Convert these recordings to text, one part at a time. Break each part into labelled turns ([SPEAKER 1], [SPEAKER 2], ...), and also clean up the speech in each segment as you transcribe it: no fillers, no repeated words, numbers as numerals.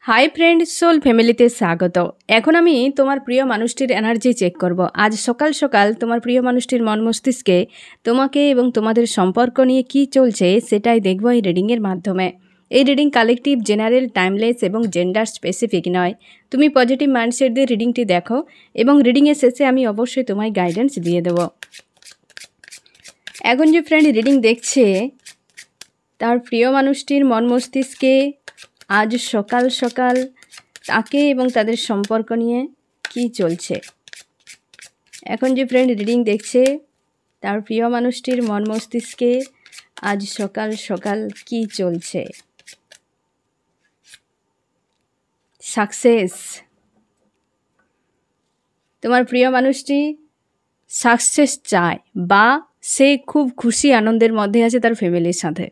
[SPEAKER 1] Hi friend, soul ফ্যামিলিতে স্বাগত। এখন আমি তোমার প্রিয় মানুষটির এনার্জি চেক করব। আজ সকাল সকাল তোমার প্রিয় মানুষটির মন মস্তিষ্কে তোমাকে এবং তোমাদের সম্পর্ক নিয়ে কি চলছে সেটাই দেখব এই রিডিংয়ের মাধ্যমে। এই রিডিং কালেকটিভ, জেনারেল, টাইমলেস এবং জেন্ডার স্পেসিফিক নয়। তুমি পজিটিভ মাইন্ডসেট দিয়ে রিডিংটি দেখো এবং রিডিংয়ের শেষে আমি অবশ্যই তোমায় গাইডেন্স দিয়ে দেবো। এখন যে ফ্রেন্ড রিডিং দেখছে, তার প্রিয় মানুষটির মন মস্তিষ্কে আজ সকাল সকাল তাকে এবং তাদের সম্পর্ক নিয়ে কি চলছে। এখন যে ফ্রেন্ড রিডিং দেখছে, তার প্রিয় মানুষটির মন মস্তিষ্কে আজ সকাল সকাল কি চলছে। সাকসেস। তোমার প্রিয় মানুষটি সাকসেস চায় বা সে খুব খুশি আনন্দের মধ্যে আছে তার ফ্যামিলির সাথে।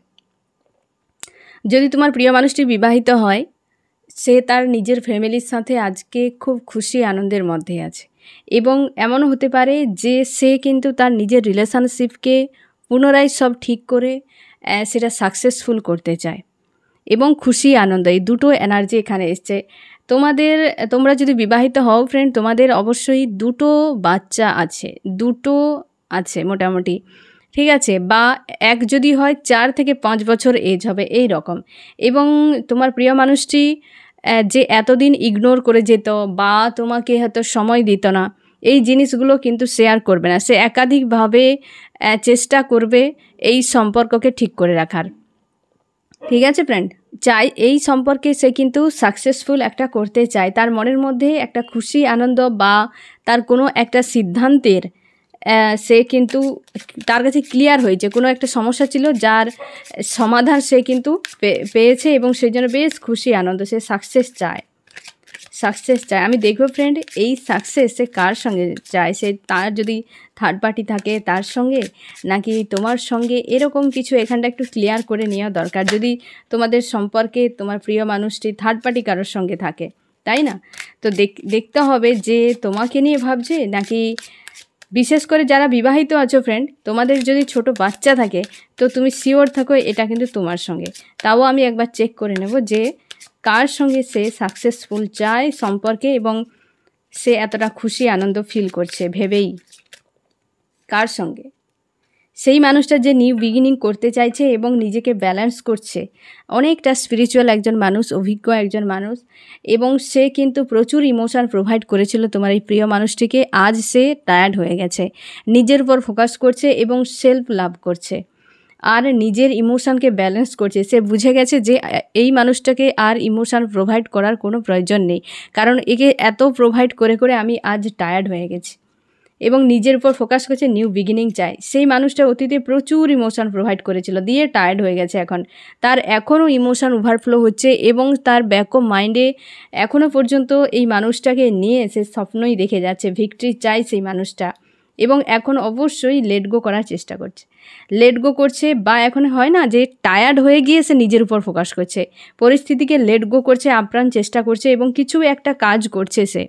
[SPEAKER 1] যদি তোমার প্রিয় মানুষটি বিবাহিত হয়, সে তার নিজের ফ্যামিলির সাথে আজকে খুব খুশি আনন্দের মধ্যে আছে এবং এমনও হতে পারে যে সে কিন্তু তার নিজের রিলেশনশিপকে পুনরায় সব ঠিক করে সেটা সাকসেসফুল করতে চায় এবং খুশি আনন্দ, এই দুটো এনার্জি এখানে এসছে। তোমরা যদি বিবাহিত হও ফ্রেন্ড, তোমাদের অবশ্যই দুটো বাচ্চা আছে মোটামুটি, ঠিক আছে, বা এক যদি হয় 4 থেকে 5 বছর এজ হবে এই রকম। এবং তোমার প্রিয় মানুষটি যে এতদিন ইগনোর করে যেত বা তোমাকে হয়তো সময় দিত না, এই জিনিসগুলো কিন্তু শেয়ার করবে না। সে একাধিকভাবে চেষ্টা করবে এই সম্পর্ককে ঠিক করে রাখার, ঠিক আছে ফ্রেন্ড। এই সম্পর্কে সে কিন্তু সাকসেসফুল একটা করতে চায়। তার মনের মধ্যে একটা খুশি আনন্দ বা তার কোনো একটা সিদ্ধান্তের সে কিন্তু তার কাছে ক্লিয়ার হয়েছে। কোনো একটা সমস্যা ছিল যার সমাধান সে কিন্তু পেয়েছে এবং সেই জন্য বেশ খুশি আনন্দ। সে সাকসেস চায়। আমি দেখব ফ্রেন্ড এই সাকসেস সে কার সঙ্গে চায়। সে তার যদি থার্ড পার্টি থাকে তার সঙ্গে, নাকি তোমার সঙ্গে, এরকম কিছু এখানটা একটু ক্লিয়ার করে নেওয়া দরকার। যদি তোমাদের সম্পর্কে তোমার প্রিয় মানুষটি থার্ড পার্টি কারোর সঙ্গে থাকে, তাই না, তো দেখতে হবে যে তোমাকে নিয়ে ভাবছে নাকি। বিশেষ করে যারা বিবাহিত আছো ফ্রেন্ড, তোমাদের যদি ছোট বাচ্চা থাকে তো তুমি শিওর থাকো এটা কিন্তু তোমার সঙ্গে। তাও আমি একবার চেক করে নেব যে কার সঙ্গে সে সাকসেসফুল চায় সম্পর্কে এবং সে এতটা খুশি আনন্দ ফিল করছে ভেবেই। কার সঙ্গে? সেই মানুষটা যে নিউ বিগিনিং করতে চাইছে এবং নিজেকে ব্যালেন্স করছে, অনেকটা স্পিরিচুয়াল একজন মানুষ, অভিজ্ঞ একজন মানুষ, এবং সে কিন্তু প্রচুর ইমোশন প্রোভাইড করেছিল তোমার এই প্রিয় মানুষটিকে। আজ সে টায়ার্ড হয়ে গেছে, নিজের উপর ফোকাস করছে এবং সেলফ লাভ করছে আর নিজের ইমোশনকে ব্যালেন্স করছে। সে বুঝে গেছে যে এই মানুষটাকে আর ইমোশন প্রোভাইড করার কোনো প্রয়োজন নেই, কারণ একে এত প্রোভাইড করে করে আমি আজ টায়ার্ড হয়ে গেছি এবং নিজের উপর ফোকাস করছে, নিউ বিগিনিং চাই। সেই মানুষটা অতীতে প্রচুর ইমোশন প্রোভাইড করেছিল, দিয়ে টায়ার্ড হয়ে গেছে। এখন তার এখনও ইমোশন ওভারফ্লো হচ্ছে এবং তার ব্যাক অফ মাইন্ডে এখনও পর্যন্ত এই মানুষটাকে নিয়ে সে স্বপ্নই দেখে যাচ্ছে, ভিক্টরি চাই সেই মানুষটা, এবং এখন অবশ্যই লেট গো করার চেষ্টা করছে বা এখন হয় না যে টায়ার্ড হয়ে গিয়ে সে নিজের উপর ফোকাস করছে, পরিস্থিতিকে লেট গো করছে, আপ্রাণ চেষ্টা করছে এবং কিছু একটা কাজ করছে। সে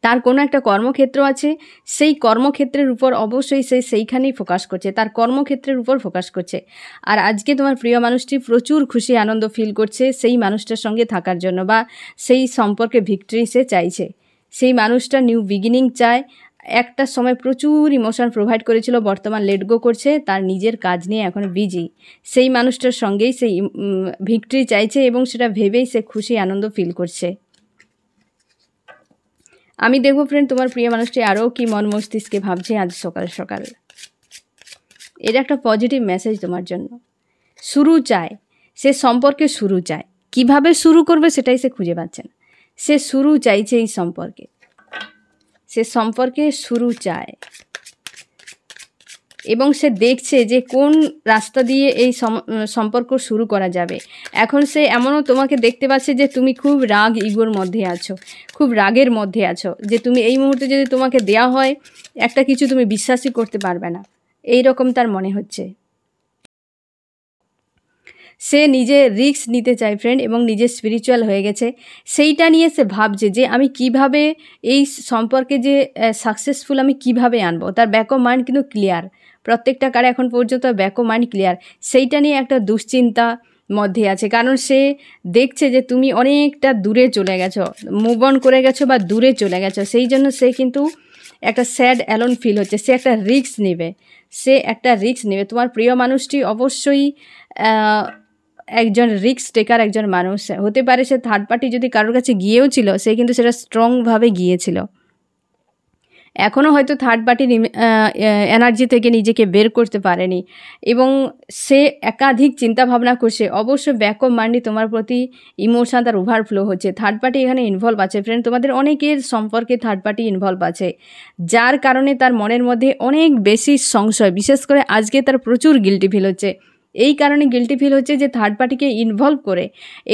[SPEAKER 1] তার কোনো একটা কর্মক্ষেত্র আছে, সেই কর্মক্ষেত্রের উপর অবশ্যই সে সেইখানেই ফোকাস করছে, তার কর্মক্ষেত্রের উপর ফোকাস করছে। আর আজকে তোমার প্রিয় মানুষটি প্রচুর খুশি আনন্দ ফিল করছে সেই মানুষটার সঙ্গে থাকার জন্য, বা সেই সম্পর্কে ভিক্টরি সে চাইছে। সেই মানুষটা নিউ বিগিনিং চায়। একটা সময় প্রচুর ইমোশন প্রোভাইড করেছিল, বর্তমান লেট গো করছে, তার নিজের কাজ নিয়ে এখন বিজি। সেই মানুষটার সঙ্গেই সেই ভিক্টরি চাইছে এবং সেটা ভেবেই সে খুশি আনন্দ ফিল করছে। আমি দেখব ফ্রেন্ড তোমার প্রিয় মানুষটি আরও কি মন মস্তিষ্কে ভাবছে আজ সকাল সকাল। এটা একটা পজিটিভ মেসেজ তোমার জন্য। শুরু চায়, সে সম্পর্কে শুরু চায়। কিভাবে শুরু করবে সেটাই সে খুঁজে পাচ্ছে না। সে শুরু চাইছে, এই সম্পর্কে শুরু চায় এবং সে দেখছে যে কোন রাস্তা দিয়ে এই সম্পর্ক শুরু করা যাবে। এখন সে এমনও তোমাকে দেখতে পাচ্ছে যে তুমি খুব রাগ ইগোর মধ্যে আছো, খুব রাগের মধ্যে আছো, যে তুমি এই মুহূর্তে যদি তোমাকে দেয়া হয় একটা কিছু তুমি বিশ্বাসই করতে পারবে না, এই রকম তার মনে হচ্ছে। সে নিজে রিস্ক নিতে চায় ফ্রেন্ড এবং নিজে স্পিরিচুয়াল হয়ে গেছে। সেইটা নিয়ে সে ভাবছে যে আমি কিভাবে এই সম্পর্কে যে সাকসেসফুল আমি কিভাবে আনবো। তার ব্যাক অফ মাইন্ড কিন্তু ক্লিয়ার, প্রত্যেকটা কারে এখন পর্যন্ত ব্যাক অফ মাইন্ড ক্লিয়ার। সেইটা নিয়ে একটা দুশ্চিন্তা মধ্যে আছে, কারণ সে দেখছে যে তুমি অনেকটা দূরে চলে গেছো, মুভ অন করে গেছো বা দূরে চলে গেছো। সেই জন্য সে কিন্তু একটা স্যাড অ্যালোন ফিল হচ্ছে, সে একটা রিস্ক নেবে। তোমার প্রিয় মানুষটি অবশ্যই একজন রিস্ক টেকার একজন মানুষ হতে পারে। সে থার্ড পার্টি যদি কারোর কাছে গিয়েও ছিল, সে কিন্তু সেটা স্ট্রংভাবে গিয়েছিল। এখনও হয়তো থার্ড পার্টির এনার্জি থেকে নিজেকে বের করতে পারেনি এবং সে একাধিক চিন্তাভাবনা করছে। অবশ্যই ব্যাক অফ মাইন্ডে তোমার প্রতি ইমোশন তার ওভারফ্লো হচ্ছে। থার্ড পার্টি এখানে ইনভলভ আছে ফ্রেন্ড, তোমাদের অনেকের সম্পর্কে থার্ড পার্টি ইনভলভ আছে, যার কারণে তার মনের মধ্যে অনেক বেশি সংশয়, বিশেষ করে আজকে তার প্রচুর গিল্টি ফিল হচ্ছে। এই কারণে গিল্টি ফিল হচ্ছে যে থার্ড পার্টিকে ইনভলভ করে।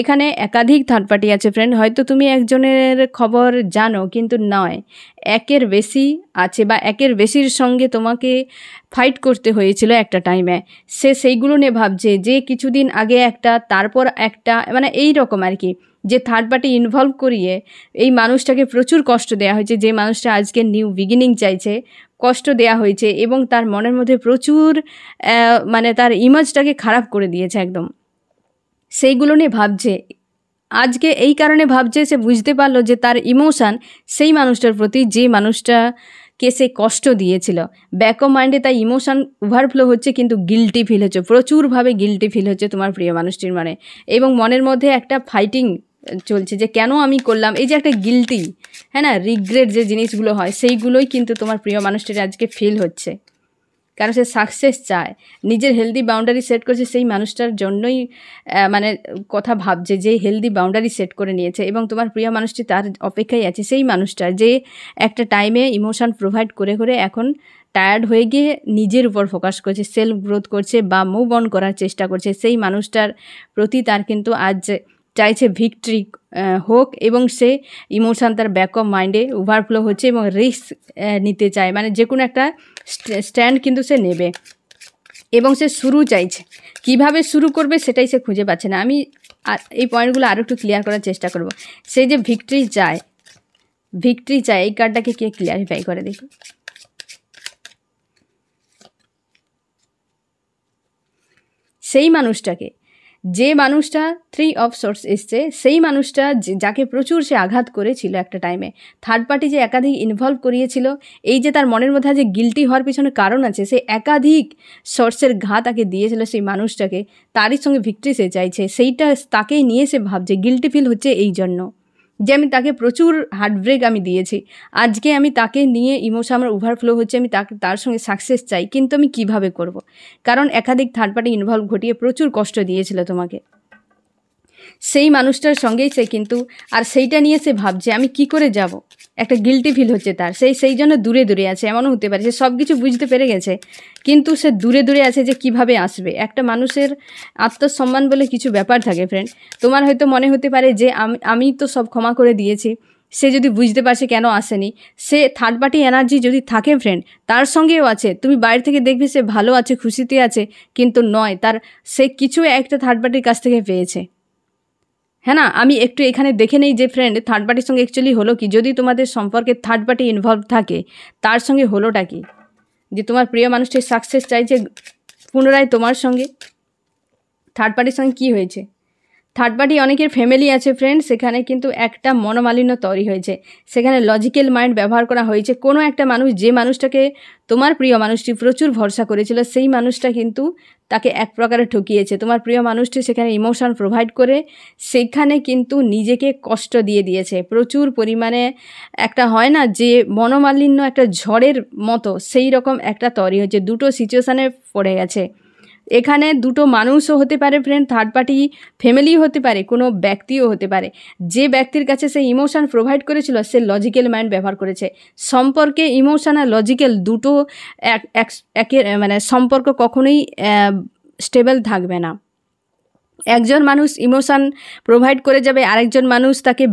[SPEAKER 1] এখানে একাধিক থার্ড পার্টি আছে ফ্রেন্ড, হয়তো তুমি একজনের খবর জানো কিন্তু নয়, একের বেশি আছে বা একের বেশির সঙ্গে তোমাকে ফাইট করতে হয়েছিল একটা টাইমে। সে সেইগুলো নিয়ে ভাবছে যে কিছুদিন আগে একটা, তারপর একটা, মানে এই রকম আর কি, যে থার্ড পার্টি ইনভলভ করিয়ে এই মানুষটাকে প্রচুর কষ্ট দেওয়া হয়েছে। যে মানুষটা আজকে নিউ বিগিনিং চাইছে, কষ্ট দেওয়া হয়েছে এবং তার মনের মধ্যে প্রচুর মানে তার ইমেজটাকে খারাপ করে দিয়েছে একদম। সেইগুলো নিয়ে ভাবছে আজকে, এই কারণে ভাবছে সে বুঝতে পারলো যে তার ইমোশান সেই মানুষটার প্রতি, যে মানুষটাকে সে কষ্ট দিয়েছিল, ব্যাক অফ মাইন্ডে তাই ইমোশান ওভারফ্লো হচ্ছে, কিন্তু গিল্টি ফিল হচ্ছে, প্রচুরভাবে গিল্টি ফিল হচ্ছে তোমার প্রিয় মানুষটির মানে। এবং মনের মধ্যে একটা ফাইটিং চলছে যে কেন আমি করলাম, এই যে একটা গিল্টি, হ্যাঁ না, রিগ্রেট যে জিনিসগুলো হয়, সেইগুলোই কিন্তু তোমার প্রিয় মানুষটির আজকে ফিল হচ্ছে। কারণ সে সাকসেস চায়, নিজের হেলদি বাউন্ডারি সেট করছে, সেই মানুষটার জন্যই মানে কথা ভাবছে, যে হেলদি বাউন্ডারি সেট করে নিয়েছে এবং তোমার প্রিয় মানুষটি তার অপেক্ষায় আছে। সেই মানুষটা যে একটা টাইমে ইমোশন প্রোভাইড করে করে এখন টায়ার্ড হয়ে গিয়ে নিজের উপর ফোকাস করছে, সেলফ গ্রোথ করছে বা মুভ অন করার চেষ্টা করছে, সেই মানুষটার প্রতি তার কিন্তু আজ চাইছে ভিক্টরি হোক এবং সে ইমোশান তার ব্যাক অফ মাইন্ডে ওভারফ্লো হচ্ছে এবং রিস্ক নিতে চায়, মানে যে কোনো একটা স্ট্যান্ড কিন্তু সে নেবে এবং সে শুরু চাইছে। কিভাবে শুরু করবে সেটাই সে খুঁজে পাচ্ছে না। আমি এই পয়েন্টগুলো আরও একটু ক্লিয়ার করার চেষ্টা করব। সে যে ভিক্টরি চায়, এই কার্ডটাকে কে ক্লিয়ারিফাই করে দেখি। সেই মানুষটাকে, যে মানুষটা 3 অফ সোর্স এসছে, সেই মানুষটা যাকে প্রচুর সে আঘাত করেছিল একটা টাইমে, থার্ড পার্টি যে একাধিক ইনভলভ করিয়েছিল, এই যে তার মনের মধ্যে যে গিল্টি হওয়ার পিছনে কারণ আছে, সে একাধিক সোর্সের ঘা তাকে দিয়েছিল সেই মানুষটাকে, তারই সঙ্গে ভিক্টরি সে চাইছে, সেইটা তাকেই নিয়ে সে ভাবছে, গিল্টি ফিল হচ্ছে এই জন্য যে আমি তাকে প্রচুর হার্টব্রেক আমি দিয়েছি, আজকে আমি তাকে নিয়ে ইমোশন আমার ওভারফ্লো হচ্ছে, আমি তার সঙ্গে সাকসেস চাই, কিন্তু আমি কিভাবে করব? কারণ একাধিক থার্ড পার্টি ইনভলভ ঘটিয়ে প্রচুর কষ্ট দিয়েছিল তোমাকে। সেই মানুষটার সঙ্গেই সে কিন্তু, আর সেইটা নিয়ে সে ভাবছে আমি কি করে যাব, একটা গিল্টি ফিল হচ্ছে তার, সেই জন্য দূরে দূরে আছে। এমনও হতে পারে সে সব কিছু বুঝতে পেরে গেছে কিন্তু সে দূরে দূরে আছে যে কিভাবে আসবে। একটা মানুষের আত্মসম্মান বলে কিছু ব্যাপার থাকে ফ্রেন্ড। তোমার হয়তো মনে হতে পারে যে আমি তো সব ক্ষমা করে দিয়েছি, সে যদি বুঝতে পারছে কেন আসেনি, সে থার্ড পার্টি এনার্জি যদি থাকে ফ্রেন্ড, তার সঙ্গেও আছে, তুমি বাইরে থেকে দেখবে সে ভালো আছে, খুশিতে আছে, কিন্তু নয়, সে কিছু একটা থার্ড পার্টির কাছ থেকে পেয়েছে। হ্যাঁ না, আমি একটু এখানে দেখে নেই যে ফ্রেন্ড থার্ড পার্টির সঙ্গে অ্যাকচুয়ালি হলো কি, যদি তোমাদের সম্পর্কে থার্ড পার্টি ইনভলভ থাকে, তার সঙ্গে হলোটা কি, যে তোমার প্রিয় মানুষটি সাকসেস চাইছে পুনরায় তোমার সঙ্গে, থার্ড পার্টির সঙ্গে কী হয়েছে? থার্ড পার্টি অনেকের ফ্যামিলি আছে ফ্রেন্ড, সেখানে কিন্তু একটা মনোমালিন্য তৈরি হয়েছে, সেখানে লজিক্যাল মাইন্ড ব্যবহার করা হয়েছে। কোনো একটা মানুষ, যে মানুষটাকে তোমার প্রিয় মানুষটি প্রচুর ভরসা করেছিল, সেই মানুষটা কিন্তু তাকে এক প্রকারে ঠকিয়েছে। তোমার প্রিয় মানুষটি সেখানে ইমোশন প্রোভাইড করে সেখানে কিন্তু নিজেকে কষ্ট দিয়ে দিয়েছে প্রচুর পরিমাণে। একটা হয় না যে মনোমালিন্য একটা ঝড়ের মতো, সেই রকম একটা তৈরি হয়েছে, দুটো সিচুয়েশানে পড়ে গেছে। এখানে দুটো মানুষও হতে পারে ফ্রেন্ড, থার্ড পার্টি ফ্যামিলিও হতে পারে, কোনো ব্যক্তিও হতে পারে। যে ব্যক্তির কাছে সে ইমোশন প্রোভাইড করেছিল, সে লজিক্যাল মাইন্ড ব্যবহার করেছে। সম্পর্কে ইমোশন আর লজিক্যাল দুটো একের মানে সম্পর্ক কখনোই স্টেবল থাকবে না। একজন মানুষ ইমোশন প্রোভাইড করে যাবে, আরেকজন মানুষ তাকে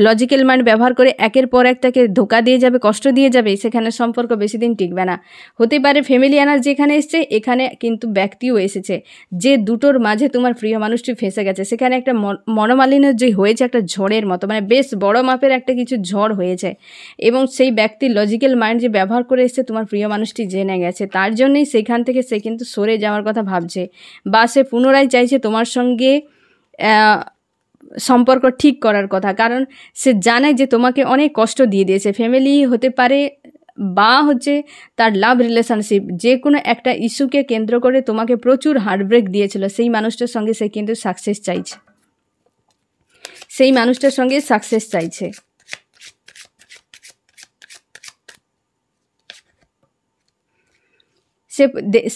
[SPEAKER 1] লজিক্যাল মাইন্ড ব্যবহার করে একের পর এক তাকে ধোকা দিয়ে যাবে, কষ্ট দিয়ে যাবে, সেখানে সম্পর্ক বেশি দিন টিকবে না। হতে পারে ফ্যামিলি এনার্জি যেখানে এসছে, এখানে কিন্তু ব্যক্তিও এসেছে, যে দুটোর মাঝে তোমার প্রিয় মানুষটি ফেঁসে গেছে। সেখানে একটা মনোমালিন্য যে হয়েছে, একটা ঝড়ের মতো, মানে বেশ বড় মাপের একটা কিছু ঝড় হয়েছে, এবং সেই ব্যক্তির লজিক্যাল মাইন্ড যে ব্যবহার করে এসছে তোমার প্রিয় মানুষটি জেনে গেছে, তার জন্যই সেখান থেকে সে কিন্তু সরে যাওয়ার কথা ভাবছে, বা সে পুনরায় চাইছে তোমার তোমার সঙ্গে সম্পর্ক ঠিক করার কথা, কারণ সে জানে যে তোমাকে অনেক কষ্ট দিয়ে দিয়েছে। ফ্যামিলি হতে পারে বা হচ্ছে তার লাভ রিলেশনশিপ, যে কোনো একটা ইস্যুকে কেন্দ্র করে তোমাকে প্রচুর হার্টব্রেক দিয়েছিল। সেই মানুষটার সঙ্গে সে কিন্তু সাকসেস চাইছে, সেই মানুষটার সঙ্গে সাকসেস চাইছে।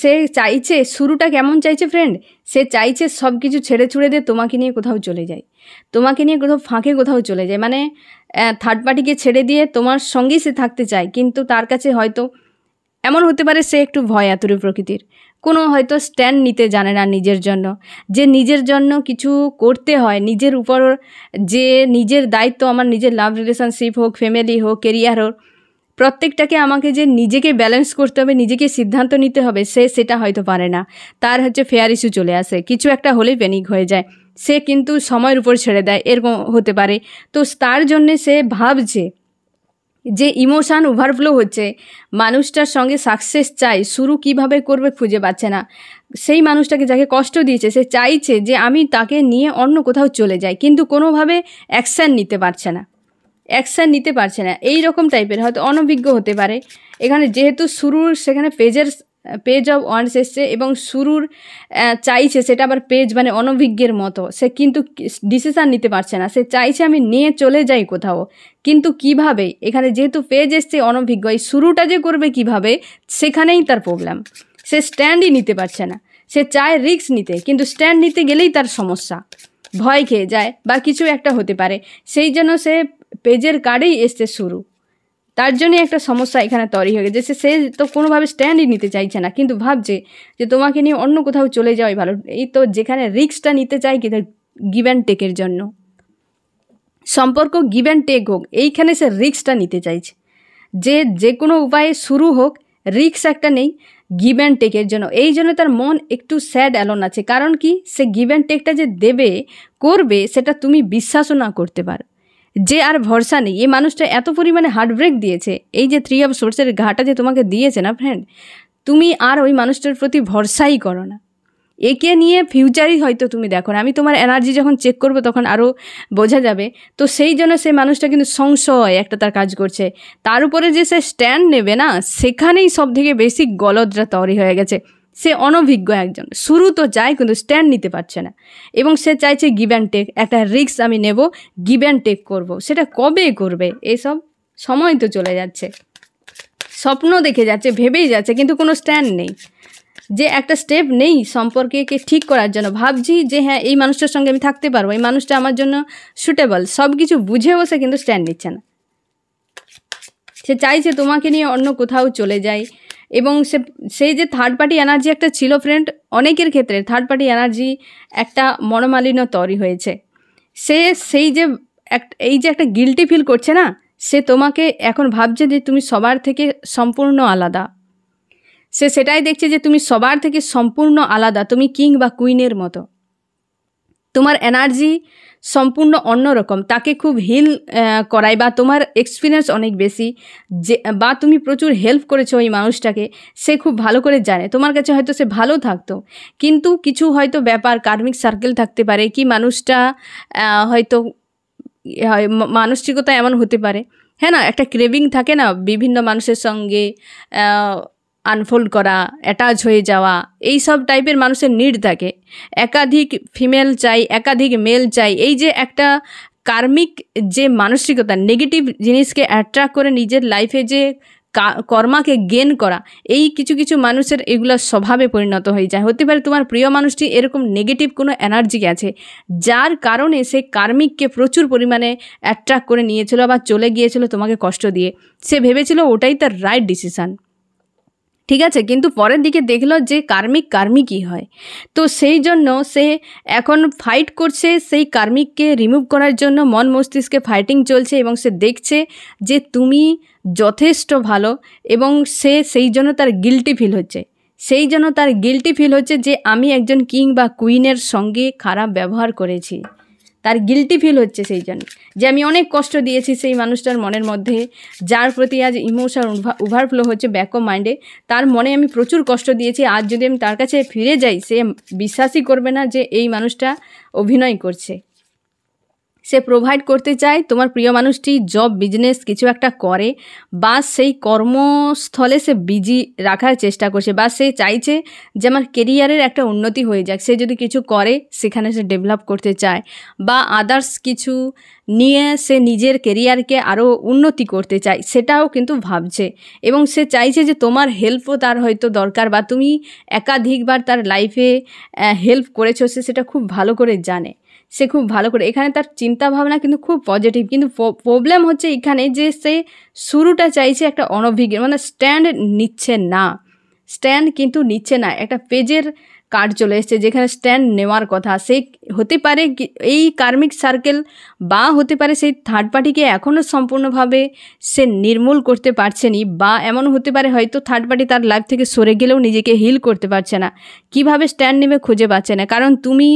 [SPEAKER 1] সে চাইছে, শুরুটা কেমন চাইছে ফ্রেন্ড, সে চাইছে সব কিছু ছেড়ে ছুড়ে দিয়ে তোমাকে নিয়ে কোথাও চলে যায়, তোমাকে নিয়ে কোথাও ফাঁকে কোথাও চলে যায়, মানে থার্ড পার্টিকে ছেড়ে দিয়ে তোমার সঙ্গেই সে থাকতে চায়। কিন্তু তার কাছে হয়তো এমন হতে পারে সে একটু ভয় আতুরে প্রকৃতির, কোনো হয়তো স্ট্যান্ড নিতে জানে না নিজের জন্য, যে নিজের জন্য কিছু করতে হয়, নিজের উপর যে নিজের দায়িত্ব, আমার নিজের লাভ রিলেশনশিপ হোক, ফ্যামিলি হোক, কেরিয়ার হোক, প্রত্যেকটাকে আমাকে যে নিজেকে ব্যালেন্স করতে হবে, নিজেকে সিদ্ধান্ত নিতে হবে, সে সেটা হয়তো পারে না। তার হচ্ছে ফেয়ার ইস্যু চলে আসে, কিছু একটা হলেই প্যানিক হয়ে যায়, সে কিন্তু সময়ের উপর ছেড়ে দেয়, এরকম হতে পারে। তো তার জন্যে সে ভাবছে যে ইমোশান ওভারফ্লো হচ্ছে, মানুষটার সঙ্গে সাকসেস চাই, শুরু কিভাবে করবে খুঁজে পাচ্ছে না। সেই মানুষটাকে যাকে কষ্ট দিয়েছে সে চাইছে যে আমি তাকে নিয়ে অন্য কোথাও চলে যাই, কিন্তু কোনোভাবে অ্যাকশান নিতে পারছে না, অ্যাকশান নিতে পারছে না। এই রকম টাইপের হয়তো অনভিজ্ঞ হতে পারে। এখানে যেহেতু শুরুর সেখানে পেজ অফ ওয়ান্স এসছে এবং শুরুর চাইছে, সেটা আবার পেজ মানে অনভিজ্ঞের মতো, সে কিন্তু ডিসিশান নিতে পারছে না। সে চাইছে আমি নিয়ে চলে যাই কোথাও, কিন্তু কিভাবে, এখানে যেহেতু পেজ এসছে অনভিজ্ঞ, এই শুরুটা যে করবে কিভাবে, সেখানেই তার প্রবলেম। সে স্ট্যান্ডই নিতে পারছে না, সে চায় রিস্ক নিতে, কিন্তু স্ট্যান্ড নিতে গেলেই তার সমস্যা, ভয় খেয়ে যায় বা কিছু একটা হতে পারে। সেই জন্য সে পেজের কার্ডেই এসছে শুরু, তার জন্যই একটা সমস্যা এখানে তৈরি হয়ে গেছে। সে তো কোনোভাবে স্ট্যান্ডই নিতে চাইছে না, কিন্তু ভাবছে যে তোমাকে নিয়ে অন্য কোথাও চলে যাওয়াই ভালো। এই তো যেখানে রিস্কটা নিতে চাই কিন্তু গিভ অ্যান্ড টেকের জন্য, সম্পর্ক গিভ অ্যান্ড টেক হোক, এইখানে সে রিস্কটা নিতে চাইছে, যে কোনো উপায়ে শুরু হোক, রিস্ক একটা নেই গিভ অ্যান্ড টেকের জন্য। এই জন্য তার মন একটু স্যাড অ্যালোন আছে, কারণ কি, সে গিভ অ্যান্ড টেকটা যে দেবে করবে, সেটা তুমি বিশ্বাসও না করতে পারো, যে আর ভরসা নেই। এই মানুষটা এত পরিমাণে হার্টব্রেক দিয়েছে, এই যে 3 অফ সোর্সের ঘাটা যে তোমাকে দিয়েছে না ফ্রেন্ড, তুমি আর ওই মানুষটার প্রতি ভরসাই করো না। একে নিয়ে ফিউচারই হয়তো তুমি দেখো না, আমি তোমার এনার্জি যখন চেক করবো তখন আরও বোঝা যাবে। তো সেই জন্য সেই মানুষটা কিন্তু সংশয় একটা তার কাজ করছে, তার উপরে যে সে স্ট্যান্ড নেবে না, সেখানেই সব থেকে বেশি গলদটা তৈরি হয়ে গেছে। সে অনভিজ্ঞ একজন, শুরু তো চায় কিন্তু স্ট্যান্ড নিতে পারছে না, এবং সে চাইছে গিভ অ্যান্ড টেক, একটা রিস্ক আমি নেব, গিভ অ্যান্ড টেক করবো। সেটা কবে করবে, এইসব সময় তো চলে যাচ্ছে, স্বপ্ন দেখে যাচ্ছে, ভেবেই যাচ্ছে, কিন্তু কোনো স্ট্যান্ড নেই, যে একটা স্টেপ নেই সম্পর্ককে ঠিক করার জন্য। ভাবছি যে হ্যাঁ এই মানুষটার সঙ্গে আমি থাকতে পারবো, এই মানুষটা আমার জন্য সুটেবল, সব কিছু বুঝে বসে কিন্তু স্ট্যান্ড নিচ্ছে না। সে চাইছে তোমাকে নিয়ে অন্য কোথাও চলে যায়, এবং সেই যে থার্ড পার্টি এনার্জি একটা ছিল ফ্রেন্ড, অনেকের ক্ষেত্রে থার্ড পার্টি এনার্জি একটা মনোমালিন্য তৈরি হয়েছে। সেই যে এই যে একটা গিল্টি ফিল করছে না, সে তোমাকে এখন ভাবছে যে তুমি সবার থেকে সম্পূর্ণ আলাদা। সে সেটাই দেখছে যে তুমি সবার থেকে সম্পূর্ণ আলাদা, তুমি কিং বা কুইনের মতো, তোমার এনার্জি সম্পূর্ণ অন্যরকম, তাকে খুব হিল করায়, বা তোমার এক্সপিরিয়েন্স অনেক বেশি, যে বা তুমি প্রচুর হেল্প করেছো ওই মানুষটাকে, সে খুব ভালো করে জানে। তোমার কাছে হয়তো সে ভালো থাকতো, কিন্তু কিছু হয়তো ব্যাপার কার্মিক সার্কেল থাকতে পারে, কি মানুষটা হয়তো মানসিকতা এমন হতে পারে, হ্যাঁ না, একটা ক্রেভিং থাকে না বিভিন্ন মানুষের সঙ্গে আনফোল্ড করা, অ্যাটাচ হয়ে যাওয়া, এই সব টাইপের মানুষের নিড থাকে। একাধিক ফিমেল চাই, একাধিক মেল চাই, এই যে একটা কার্মিক যে মানসিকতা, নেগেটিভ জিনিসকে অ্যাট্রাক্ট করে নিজের লাইফে যে কর্মাকে গেন করা, এই কিছু কিছু মানুষের এগুলো স্বভাবে পরিণত হয়ে যায়। হতে পারে তোমার প্রিয় মানুষটি এরকম নেগেটিভ কোনো এনার্জি আছে, যার কারণে সে কার্মিককে প্রচুর পরিমাণে অ্যাট্রাক্ট করে নিয়েছিল বা চলে গিয়েছিল তোমাকে কষ্ট দিয়ে। সে ভেবেছিল ওটাই তার রাইট ডিসিশান, ঠিক আছে, কিন্তু পরের দিকে দেখলো যে কার্মিকই হয়। তো সেই জন্য সে এখন ফাইট করছে, সেই কার্মিককে রিমুভ করার জন্য মন মস্তিষ্কে ফাইটিং চলছে, এবং সে দেখছে যে তুমি যথেষ্ট ভালো, এবং সে সেই জন্য তার গিল্টি ফিল হচ্ছে, যে আমি একজন কিং বা কুইনের সঙ্গে খারাপ ব্যবহার করেছি। তার গিল্টি ফিল হচ্ছে সেই জন্য, যে আমি অনেক কষ্ট দিয়েছি সেই মানুষটার মনের মধ্যে, যার প্রতি আজ ইমোশন ওভারফ্লো হচ্ছে ব্যাক অফ মাইন্ডে। তার মনে আমি প্রচুর কষ্ট দিয়েছি, আজ যদি আমি তার কাছে ফিরে যাই সে বিশ্বাসই করবে না যে এই মানুষটা অভিনয় করছে। সে প্রোভাইড করতে চায়, তোমার প্রিয় মানুষটি জব বিজনেস কিছু একটা করে, বা সেই কর্মস্থলে সে বিজি রাখার চেষ্টা করছে, বা সে চাইছে যে আমার কেরিয়ারের একটা উন্নতি হয়ে যাক। সে যদি কিছু করে সেখানে সে ডেভেলপ করতে চায়, বা আদার্স কিছু নিয়ে সে নিজের কেরিয়ারকে আরও উন্নতি করতে চায়, সেটাও কিন্তু ভাবছে। এবং সে চাইছে যে তোমার হেল্পও তার হয়তো দরকার, বা তুমি একাধিকবার তার লাইফে হেল্প করেছো, সে সেটা খুব ভালো করে জানে। সে খুব ভালো করে, এখানে তার চিন্তা ভাবনা কিন্তু খুব পজিটিভ, কিন্তু প্রবলেম হচ্ছে এখানে যে সে শুরুটা চাইছে একটা অনভিজ্ঞ, মানে স্ট্যান্ড নিচ্ছে না, স্ট্যান্ড কিন্তু নিচ্ছে না। একটা পেজের কার্ড চলে এসছে যেখানে স্ট্যান্ড নেওয়ার কথা। সে হতে পারে এই কার্মিক সার্কেল, বা হতে পারে সেই থার্ড পার্টিকে এখনও সম্পূর্ণভাবে সে নির্মূল করতে পারছে না, বা এমন হতে পারে হয়তো থার্ড পার্টি তার লাইফ থেকে সরে গেলেও নিজেকে হিল করতে পারছে না, কিভাবে স্ট্যান্ড নেবে খুঁজে পাচ্ছে না। কারণ তুমি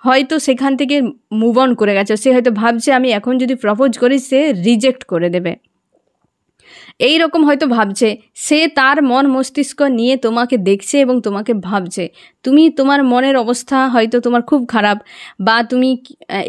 [SPEAKER 1] হয়তো সেখান থেকে মুভ অন করে গেছো, সে হয়তো ভাবছে আমি এখন যদি প্রপোজ করি সে রিজেক্ট করে দেবে, এই রকম হয়তো ভাবছে। সে তার মন মস্তিষ্ক নিয়ে তোমাকে দেখছে এবং তোমাকে ভাবছে। তুমি তোমার মনের অবস্থা হয়তো তোমার খুব খারাপ, বা তুমি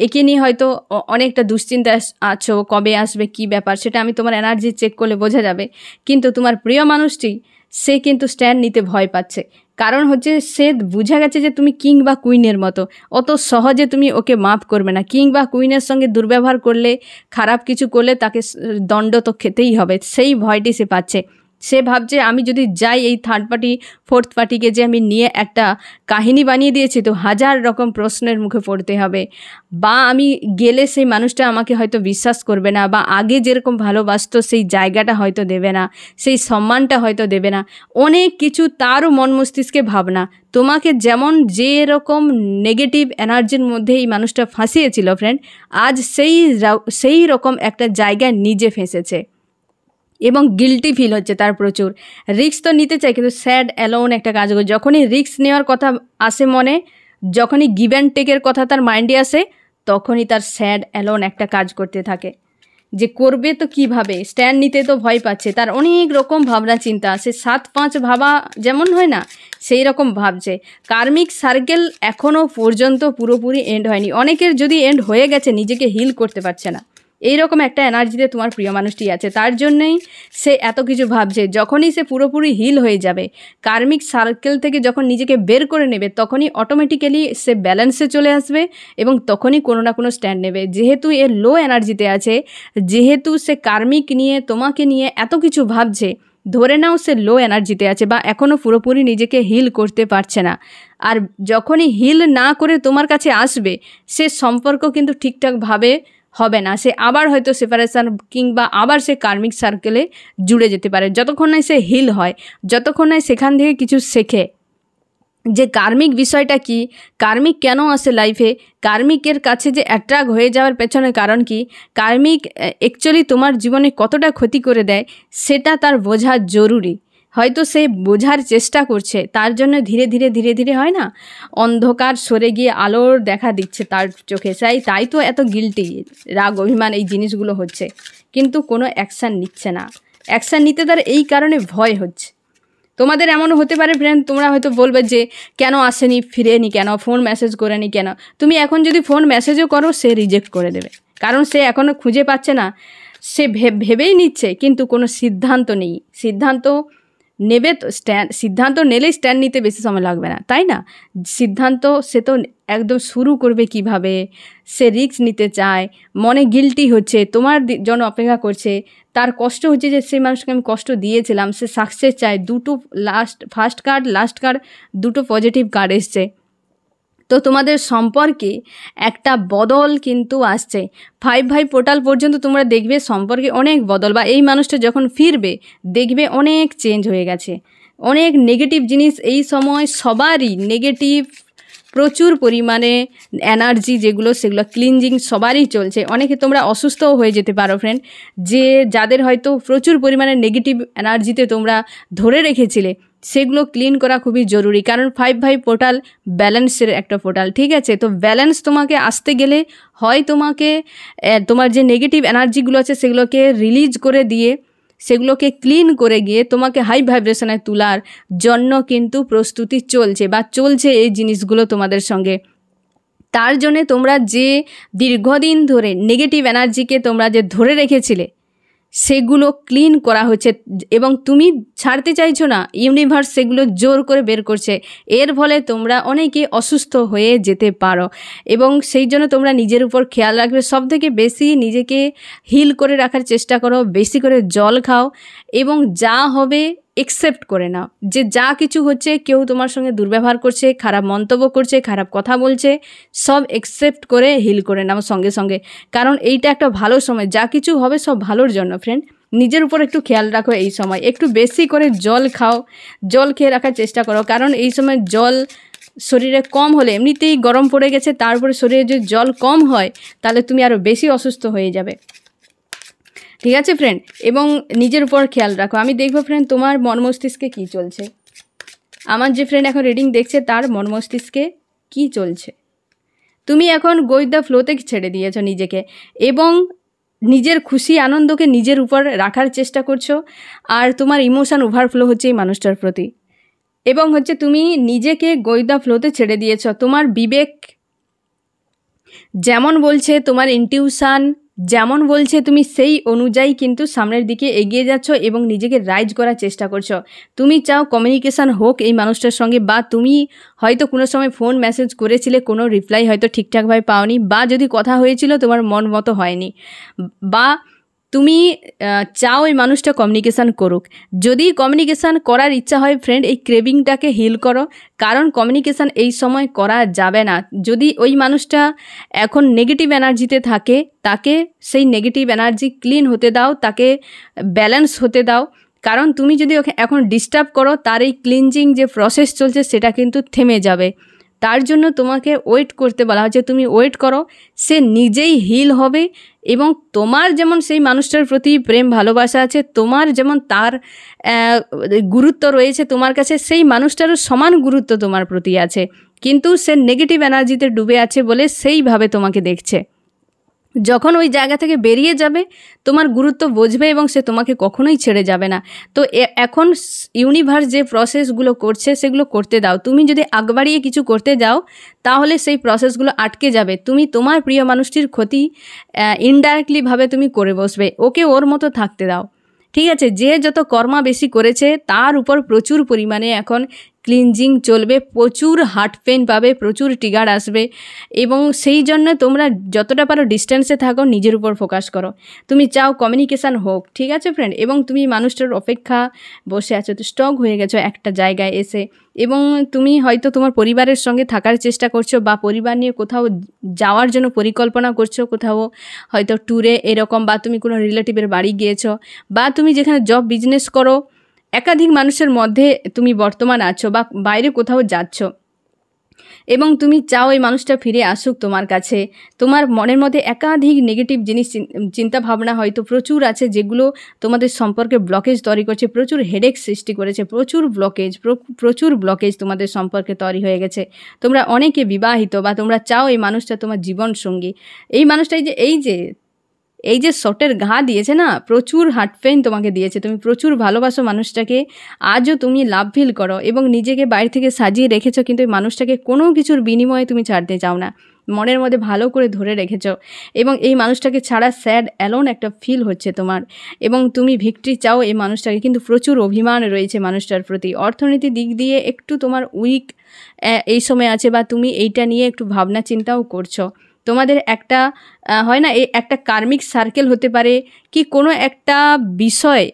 [SPEAKER 1] একে নিয়ে হয়তো অনেকটা দুশ্চিন্তায় আছো, কবে আসবে কি ব্যাপার, সেটা আমি তোমার এনার্জি চেক করলে বোঝা যাবে। কিন্তু তোমার প্রিয় মানুষটি সে কিন্তু স্ট্যান্ড নিতে ভয় পাচ্ছে, কারণ হচ্ছে সে বুঝা গেছে যে তুমি কিং বা কুইনের মতো, অত সহজে তুমি ওকে মাফ করবে না। কিং বা কুইনের সঙ্গে দুর্ব্যবহার করলে, খারাপ কিছু করলে তাকে দণ্ড তো খেতেই হবে, সেই ভয়টি সে পাচ্ছে। সে ভাবছে আমি যদি যাই এই থার্ড পার্টি ফোর্থ পার্টিকে যে আমি নিয়ে একটা কাহিনী বানিয়ে দিয়েছি, তো হাজার রকম প্রশ্নের মুখে পড়তে হবে, বা আমি গেলে সেই মানুষটা আমাকে হয়তো বিশ্বাস করবে না, বা আগে যেরকম ভালোবাসতো সেই জায়গাটা হয়তো দেবে না, সেই সম্মানটা হয়তো দেবে না, অনেক কিছু তারও মন মস্তিষ্কে ভাবনা। তোমাকে যেমন যেরকম নেগেটিভ এনার্জির মধ্যে এই মানুষটা ফাঁসিয়েছিল ফ্রেন্ড, আজ সেই রকম একটা জায়গায় নিজে ফেঁসেছে এবং গিল্টি ফিল হচ্ছে তার প্রচুর। রিস্ক তো নিতে চাই, কিন্তু স্যাড অ্যালোন একটা কাজ করে। যখনই রিস্ক নেওয়ার কথা আসে মনে, যখনই গিভ অ্যান্ড টেকের কথা তার মাইন্ডে আসে, তখনই তার স্যাড অ্যালোন একটা কাজ করতে থাকে, যে করবে তো কিভাবে, স্ট্যান্ড নিতে তো ভয় পাচ্ছে। তার অনেক রকম ভাবনা চিন্তা, সে 7-5 ভাবা যেমন হয় না, সেই রকম ভাবছে। কার্মিক সার্কেল এখনও পর্যন্ত পুরোপুরি এন্ড হয়নি। অনেকের যদি এন্ড হয়ে গেছে, নিজেকে হিল করতে পারছে না, এইরকম একটা এনার্জিতে তোমার প্রিয় মানুষটি আছে। তার জন্যই সে এত কিছু ভাবছে। যখনই সে পুরোপুরি হিল হয়ে যাবে, কার্মিক সার্কেল থেকে যখন নিজেকে বের করে নেবে, তখনই অটোমেটিক্যালি সে ব্যালেন্সে চলে আসবে এবং তখনই কোনো না কোনো স্ট্যান্ড নেবে। যেহেতু এ লো এনার্জিতে আছে, যেহেতু সে কার্মিক নিয়ে তোমাকে নিয়ে এত কিছু ভাবছে, ধরে নাও সে লো এনার্জিতে আছে, বা এখনও পুরোপুরি নিজেকে হিল করতে পারছে না। আর যখনই হিল না করে তোমার কাছে আসবে, সে সম্পর্ক কিন্তু ঠিকঠাকভাবে হবে না। সে আবার হয়তো সেপারেশন, কিংবা আবার সে কার্মিক সার্কেলে জুড়ে যেতে পারে, যতক্ষণ না সে হিল হয়, যতক্ষণ না সেখান থেকে কিছু শেখে যে কার্মিক বিষয়টা কি, কার্মিক কেন আসে লাইফে, কার্মিকের কাছে যে অ্যাট্রাক্ট হয়ে যাওয়ার পেছনে কারণ কি, কার্মিক অ্যাকচুয়ালি তোমার জীবনে কতটা ক্ষতি করে দেয় সেটা তার বোঝা জরুরি। হয়তো সে বোঝার চেষ্টা করছে, তার জন্য ধীরে ধীরে ধীরে ধীরে হয় না, অন্ধকার সরে গিয়ে আলোর দেখা দিচ্ছে তার চোখে। তাই তো এত গিল্টি, রাগ, অভিমান এই জিনিসগুলো হচ্ছে, কিন্তু কোনো অ্যাকশান নিচ্ছে না। অ্যাকশান নিতে তার এই কারণে ভয় হচ্ছে। তোমাদের এমনও হতে পারে ফ্রেন্ড, তোমরা হয়তো বলবে যে কেন আসেনি, ফিরেনি কেন, ফোন মেসেজ করেনি কেন। তুমি এখন যদি ফোন মেসেজও করো, সে রিজেক্ট করে দেবে, কারণ সে এখনও খুঁজে পাচ্ছে না। সে ভেবেই নিচ্ছে, কিন্তু কোনো সিদ্ধান্ত নেই। সিদ্ধান্ত নেবে তো, সিদ্ধান্ত নিলেই স্ট্যান্ড নিতে বেশি সময় লাগবে না, তাই না? সিদ্ধান্ত সে তো একদম শুরু করবে কিভাবে, সে রিস্ক নিতে চায়, মনে গিল্টি হচ্ছে, তোমার জন্য অপেক্ষা করছে, তার কষ্ট হচ্ছে যে সেই মানুষকে আমি কষ্ট দিয়েছিলাম, সে সাকসেস চায়। দুটো ফার্স্ট কার্ড, লাস্ট কার্ড, দুটো পজিটিভ কার্ড এসছে। তো তোমাদের সম্পর্কে একটা বদল কিন্তু আসছে। 5 পোর্টাল পর্যন্ত তোমরা দেখবে সম্পর্কে অনেক বদল, বা এই মানুষটা যখন ফিরবে দেখবে অনেক চেঞ্জ হয়ে গেছে। অনেক নেগেটিভ জিনিস এই সময় সবারই নেগেটিভ, প্রচুর পরিমাণে এনার্জি যেগুলো সেগুলো ক্লিনজিং সবারই চলছে। অনেকে তোমরা অসুস্থও হয়ে যেতে পারো ফ্রেন্ড, যে যাদের হয়তো প্রচুর পরিমাণে নেগেটিভ এনার্জিতে তোমরা ধরে রেখেছিলে, সেগুলো ক্লিন করা খুবই জরুরি, কারণ 5/5 পোর্টাল ব্যালেন্সের একটা পোর্টাল, ঠিক আছে? তো ব্যালেন্স তোমাকে আসতে গেলে হয় তোমাকে তোমার যে নেগেটিভ এনার্জিগুলো আছে সেগুলোকে রিলিজ করে দিয়ে সেগুলোকে ক্লিন করে গিয়ে তোমাকে হাই ভাইব্রেশনে তোলার জন্য কিন্তু প্রস্তুতি চলছে বা চলছে এই জিনিসগুলো তোমাদের সঙ্গে। তার জন্যে তোমরা যে দীর্ঘদিন ধরে নেগেটিভ এনার্জিকে তোমরা যে ধরে রেখেছিলে সেগুলো ক্লিন করা হচ্ছে এবং তুমি ছাড়তে চাইছো না, ইউনিভার্স সেগুলো জোর করে বের করছে। এর ফলে তোমরা অনেকে অসুস্থ হয়ে যেতে পারো এবং সেই জন্য তোমরা নিজের উপর খেয়াল রাখবে। সবথেকে বেশি নিজেকে হিল করে রাখার চেষ্টা করো, বেশি করে জল খাও এবং যা হবে একসেপ্ট করে নাও। যে যা কিছু হচ্ছে, কেউ তোমার সঙ্গে দুর্ব্যবহার করছে, খারাপ মন্তব্য করছে, খারাপ কথা বলছে, সব একসেপ্ট করে হিল করে নাও সঙ্গে সঙ্গে, কারণ এইটা একটা ভালো সময়, যা কিছু হবে সব ভালোর জন্য। ফ্রেন্ড, নিজের উপর একটু খেয়াল রাখো, এই সময় একটু বেশি করে জল খাও, জল খেয়ে রাখার চেষ্টা করো, কারণ এই সময় জল শরীরে কম হলে, এমনিতেই গরম পড়ে গেছে, তারপরে শরীরে যদি জল কম হয় তাহলে তুমি আরও বেশি অসুস্থ হয়ে যাবে, ঠিক আছে ফ্রেন্ড? এবং নিজের উপর খেয়াল রাখো। আমি দেখবো ফ্রেন্ড তোমার মন মস্তিষ্কে কী চলছে। আমার যে ফ্রেন্ড এখন রিডিং দেখছে তার মন মস্তিষ্কে কী চলছে। তুমি এখন গো উইথ দ্য ফ্লোতে ছেড়ে দিয়েছো নিজেকে এবং নিজের খুশি আনন্দকে নিজের উপর রাখার চেষ্টা করছো, আর তোমার ইমোশান ওভারফ্লো হচ্ছে এই মানুষটার প্রতি, এবং হচ্ছে তুমি নিজেকে গো উইথ দ্য ফ্লোতে ছেড়ে দিয়েছো। তোমার বিবেক যেমন বলছে, তোমার ইনটিউশান যেমন বলছে, তুমি সেই অনুযায়ী কিন্তু সামনের দিকে এগিয়ে যাচ্ছ এবং নিজেকে রাইজ করার চেষ্টা করছো। তুমি চাও কমিউনিকেশান হোক এই মানুষটার সঙ্গে, বা তুমি হয়তো কোনো সময় ফোন মেসেজ করেছিলে, কোনো রিপ্লাই হয়তো ঠিকঠাকভাবে পাওনি, বা যদি কথা হয়েছিল তোমার মন মতো হয়নি, বা তুমি চাও এই মানুষটা কমিউনিকেশান করুক। যদি কমিউনিকেশান করার ইচ্ছা হয় ফ্রেন্ড, এই ক্রেভিংটাকে হিল করো, কারণ কমিউনিকেশান এই সময় করা যাবে না। যদি ওই মানুষটা এখন নেগেটিভ এনার্জিতে থাকে, তাকে সেই নেগেটিভ এনার্জি ক্লিন হতে দাও, তাকে ব্যালেন্স হতে দাও, কারণ তুমি যদি ওকে এখন ডিস্টার্ব করো, তার এই ক্লিনজিং যে প্রসেস চলছে সেটা কিন্তু থেমে যাবে। তার জন্য তোমাকে ওয়েট করতে বলা হচ্ছে, তুমি ওয়েট করো, সে নিজেই হিল হবে এবং তোমার যেমন সেই মানুষটার প্রতি প্রেম ভালোবাসা আছে, তোমার যেমন তার গুরুত্ব রয়েছে তোমার কাছে, সেই মানুষটারও সমান গুরুত্ব তোমার প্রতি আছে, কিন্তু সে নেগেটিভ এনার্জিতে ডুবে আছে বলে সেইভাবে তোমাকে দেখছে। যখন ওই জায়গা থেকে বেরিয়ে যাবে তোমার গুরুত্ব বুঝবে এবং সে তোমাকে কখনোই ছেড়ে যাবে না। তো এখন ইউনিভার্স যে প্রসেসগুলো করছে সেগুলো করতে দাও। তুমি যদি আগ বাড়িয়ে কিছু করতে যাও তাহলে সেই প্রসেসগুলো আটকে যাবে, তুমি তোমার প্রিয় মানুষটির ক্ষতি ইনডাইরেক্টলিভাবে তুমি করে বসবে। ওকে ওর মতো থাকতে দাও, ঠিক আছে? যে যত কর্মা বেশি করেছে তার উপর প্রচুর পরিমাণে এখন ক্লিনজিং চলবে, প্রচুর হার্ট পেন পাবে, প্রচুর ট্রিগার আসবে, এবং সেই জন্য তোমরা যতটা পারো ডিস্টেন্সে থাকো, নিজের উপর ফোকাস করো। তুমি চাও কমিউনিকেশান হোক, ঠিক আছে ফ্রেন্ড? এবং তুমি মানুষটার অপেক্ষা বসে আছো, তো স্টক হয়ে গেছো একটা জায়গায় এসে, এবং তুমি হয়তো তোমার পরিবারের সঙ্গে থাকার চেষ্টা করছো বা পরিবার নিয়ে কোথাও যাওয়ার জন্য পরিকল্পনা করছো, কোথাও হয়তো ট্যুরে এরকম, বা তুমি কোনো রিলেটিভের বাড়ি গিয়েছো, বা তুমি যেখানে জব বিজনেস করো একাধিক মানুষের মধ্যে তুমি বর্তমান আছো বা বাইরে কোথাও যাচ্ছ, এবং তুমি চাও এই মানুষটা ফিরে আসুক তোমার কাছে। তোমার মনের মধ্যে একাধিক নেগেটিভ জিনিস চিন্তা ভাবনা হয়তো প্রচুর আছে, যেগুলো তোমাদের সম্পর্কে ব্লকেজ তৈরি করছে, প্রচুর হেডেক সৃষ্টি করেছে, প্রচুর ব্লকেজ তোমাদের সম্পর্কে তৈরি হয়ে গেছে। তোমরা অনেকে বিবাহিত, বা তোমরা চাও এই মানুষটা তোমার জীবন সঙ্গী। এই মানুষটাই যে এই যে শটের ঘা দিয়েছে না, প্রচুর হার্ট পেইন তোমাকে দিয়েছে, তুমি প্রচুর ভালোবাসো মানুষটাকে, আজও তুমি লাভ ফিল করো এবং নিজেকে বাইরে থেকে সাজিয়ে রেখেছো, কিন্তু এই মানুষটাকে কোনো কিছুর বিনিময়ে তুমি ছাড়তে চাও না, মনের মধ্যে ভালো করে ধরে রেখেছো, এবং এই মানুষটাকে ছাড়া স্যাড অ্যালোন একটা ফিল হচ্ছে তোমার, এবং তুমি ভিক্টরি চাও এই মানুষটাকে, কিন্তু প্রচুর অভিমান রয়েছে মানুষটার প্রতি। অর্থনীতির দিক দিয়ে একটু তোমার উইক এই সময় আছে, বা তুমি এইটা নিয়ে একটু ভাবনা চিন্তাও করছো। তোমাদের একটা হয় না, এই একটা কার্মিক সার্কেল হতে পারে, কি কোনো একটা বিষয়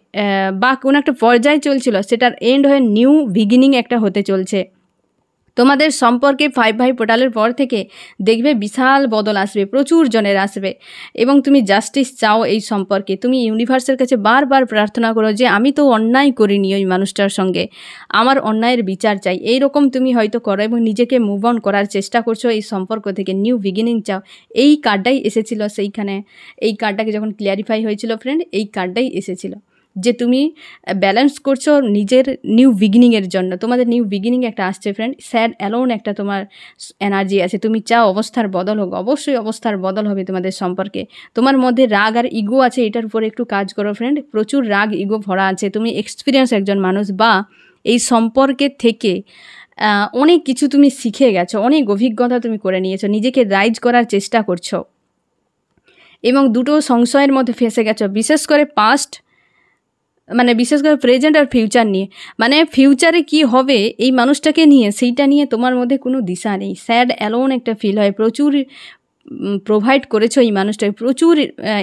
[SPEAKER 1] বা কোনো একটা পর্যায় চলছিল, সেটার এন্ড হয়ে নিউ বিগিনিং একটা হতে চলছে। তোমাদের সম্পর্কে 5/5 পোর্টালের পর থেকে দেখবে বিশাল বদল আসবে, প্রচুর জনের আসবে, এবং তুমি জাস্টিস চাও এই সম্পর্কে। তুমি ইউনিভার্সের কাছে বারবার প্রার্থনা করো যে আমি তো অন্যায় করিনি ওই মানুষটার সঙ্গে, আমার অন্যায়ের বিচার চাই, এইরকম তুমি হয়তো করো, এবং নিজেকে মুভ অন করার চেষ্টা করছো এই সম্পর্ক থেকে, নিউ বিগিনিং চাও। এই কার্ডটাই এসেছিলো সেইখানে, এই কার্ডটাকে যখন ক্লিয়ারিফাই হয়েছিল ফ্রেন্ড, এই কার্ডটাই এসেছিলো। যে তুমি ব্যালেন্স করছো নিজের নিউ বিগিনিংয়ের জন্য। তোমাদের নিউ বিগিনিং একটা আসছে ফ্রেন্ড। স্যাড অ্যালোন একটা তোমার এনার্জি আছে, তুমি চাও অবস্থার বদল হোক, অবশ্যই অবস্থার বদল হবে তোমাদের সম্পর্কে। তোমার মধ্যে রাগ আর ইগো আছে, এটার উপরে একটু কাজ করো ফ্রেন্ড। প্রচুর রাগ ইগো ভরা আছে, তুমি এক্সপিরিয়েন্স একজন মানুষ, বা এই সম্পর্কের থেকে অনেক কিছু তুমি শিখে গেছো, অনেক অভিজ্ঞতা তুমি করে নিয়েছো, নিজেকে রাইজ করার চেষ্টা করছো এবং দুটো সংশয়ের মধ্যে ফেঁসে গেছো, বিশেষ করে পাস্ট, মানে বিশেষ করে প্রেজেন্ট আর ফিউচার নিয়ে। মানে ফিউচারে কি হবে এই মানুষটাকে নিয়ে, সেইটা নিয়ে তোমার মধ্যে কোনো দিশা নেই। স্যাড অ্যালোন একটা ফিল হয়। প্রচুর প্রোভাইড করেছো এই মানুষটাকে, প্রচুর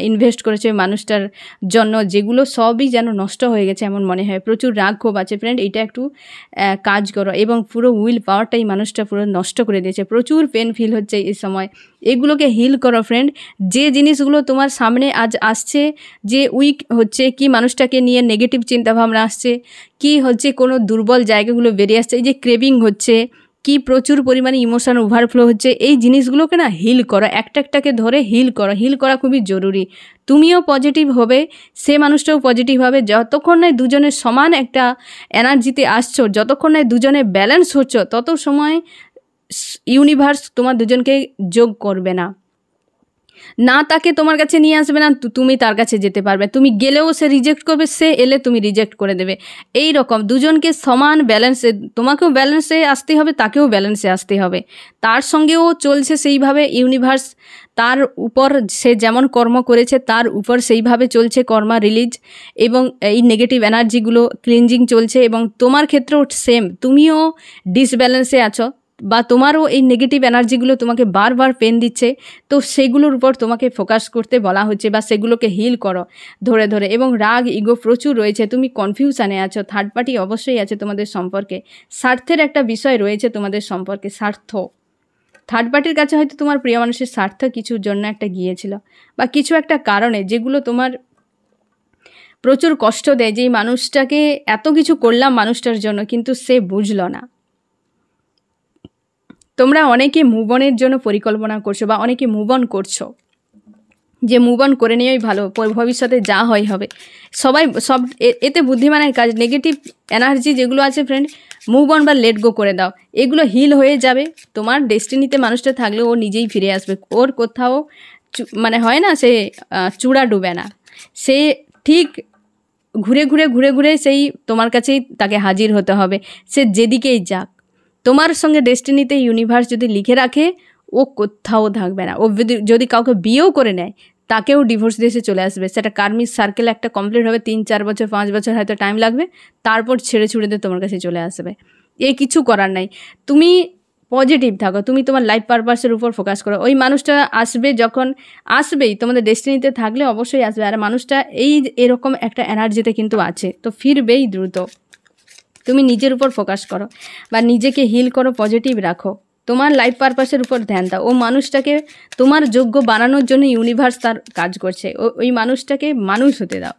[SPEAKER 1] ইনভেস্ট করেছো এই মানুষটার জন্য, যেগুলো সবই যেন নষ্ট হয়ে গেছে এমন মনে হয়। প্রচুর রাগ ক্ষোভ আছে ফ্রেন্ড, এটা একটু কাজ করো। এবং পুরো উইল পাওয়ারটা এই মানুষটা পুরো নষ্ট করে দিয়েছে, প্রচুর পেন ফিল হচ্ছে এই সময়। এগুলোকে হিল করো ফ্রেন্ড। যে জিনিসগুলো তোমার সামনে আজ আসছে, যে উইক হচ্ছে, কি মানুষটাকে নিয়ে নেগেটিভ চিন্তাভাবনা আসছে, কি হচ্ছে কোনো দুর্বল জায়গাগুলো বেরিয়ে আসছে, এই যে ক্রেভিং হচ্ছে, কি প্রচুর পরিমাণে ইমোশন ওভারফ্লো হচ্ছে, এই জিনিসগুলোকে না হিল করো, একটা একটাকে ধরে হিল করো। হিল করা খুবই জরুরি। তুমিও পজিটিভ হবে, সে মানুষটাও পজিটিভ হবে। যতক্ষণ না দুজনের সমান একটা এনার্জিতে আসছো, যতক্ষণ না দুজনে ব্যালেন্স হচ্ছ, তত সময় ইউনিভার্স তোমার দুজনকে যোগ করবে না, না তাকে তোমার কাছে নিয়ে আসবে, না তুমি তার কাছে যেতে পারবে। তুমি গেলেও সে রিজেক্ট করবে, সে এলে তুমি রিজেক্ট করে দেবে। এই রকম দুজনকে সমান ব্যালেন্সে, তোমাকেও ব্যালেন্সে আসতে হবে, তাকেও ব্যালেন্সে আসতে হবে। তার সঙ্গেও চলছে সেইভাবে ইউনিভার্স, তার উপর সে যেমন কর্ম করেছে তার উপর সেইভাবে চলছে কর্মা রিলিজ, এবং এই নেগেটিভ এনার্জিগুলো ক্লিনজিং চলছে। এবং তোমার ক্ষেত্রেও সেম, তুমিও ডিসব্যালেন্সে আছো, বা তোমারও এই নেগেটিভ এনার্জিগুলো তোমাকে বারবার পেন দিচ্ছে, তো সেগুলোর উপর তোমাকে ফোকাস করতে বলা হচ্ছে, বা সেগুলোকে হিল করো ধরে ধরে। এবং রাগ ইগো প্রচুর রয়েছে, তুমি কনফিউশনে আছো, থার্ড পার্টি অবশ্যই আছে তোমাদের সম্পর্কে, স্বার্থের একটা বিষয় রয়েছে তোমাদের সম্পর্কে, স্বার্থ। থার্ড পার্টির কাছে হয়তো তোমার প্রিয় মানুষের স্বার্থ কিছুর জন্য একটা গিয়েছিল, বা কিছু একটা কারণে যেগুলো তোমার প্রচুর কষ্ট দেয়, যে এই মানুষটাকে এত কিছু করলাম মানুষটার জন্য, কিন্তু সে বুঝলো না। তোমরা অনেকে মুভ অনের জন্য পরিকল্পনা করছো, বা অনেকে মুভ অন করছো, যে মুভ অন করে নিয়েই ভালো, ভবিষ্যতে যা হয় হবে। সবাই সব এতে বুদ্ধিমানের কাজ। নেগেটিভ এনার্জি যেগুলো আছে ফ্রেন্ড, মুভ অন বা লেট গো করে দাও, এগুলো হিল হয়ে যাবে। তোমার ডেস্টিনিতে মানুষটা থাকলে ও নিজেই ফিরে আসবে, ওর কোথাও মানে হয় না সে চূড়া ডুবে না, সে ঠিক ঘুরে ঘুরে ঘুরে ঘুরে সেই তোমার কাছেই তাকে হাজির হতে হবে, সে যেদিকেই যাক। তোমার সঙ্গে ডেস্টিনিতে ইউনিভার্স যদি লিখে রাখে, ও কোথাও থাকবে না। ও যদি কাউকে বিয়েও করে নেয়, তাকেও ডিভোর্স দিয়ে চলে আসবে। সেটা কার্মিক সার্কেল একটা কমপ্লিট হবে, 3-4 বছর 5 বছর হয়তো টাইম লাগবে, তারপর ছেড়ে ছুড়ে দিয়ে তোমার কাছে চলে আসবে। এ কিছু করার নাই। তুমি পজিটিভ থাকো, তুমি তোমার লাইফ পারপাসের উপর ফোকাস করো। ওই মানুষটা আসবে, যখন আসবেই, তোমাদের ডেস্টিনিতে থাকলে অবশ্যই আসবে। আর মানুষটা এরকম একটা এনার্জিতে কিন্তু আছে, তো ফিরবেই দ্রুত। তুমি নিজের উপর ফোকাস করো, বা নিজেকে হিল করো, পজিটিভ রাখো, তোমার লাইফ পারপাসের উপর ধ্যান দাও। ও মানুষটাকে তোমার যোগ্য বানানোর জন্য ইউনিভার্স তার কাজ করছে। ওই মানুষটাকে মানুষ হতে দাও,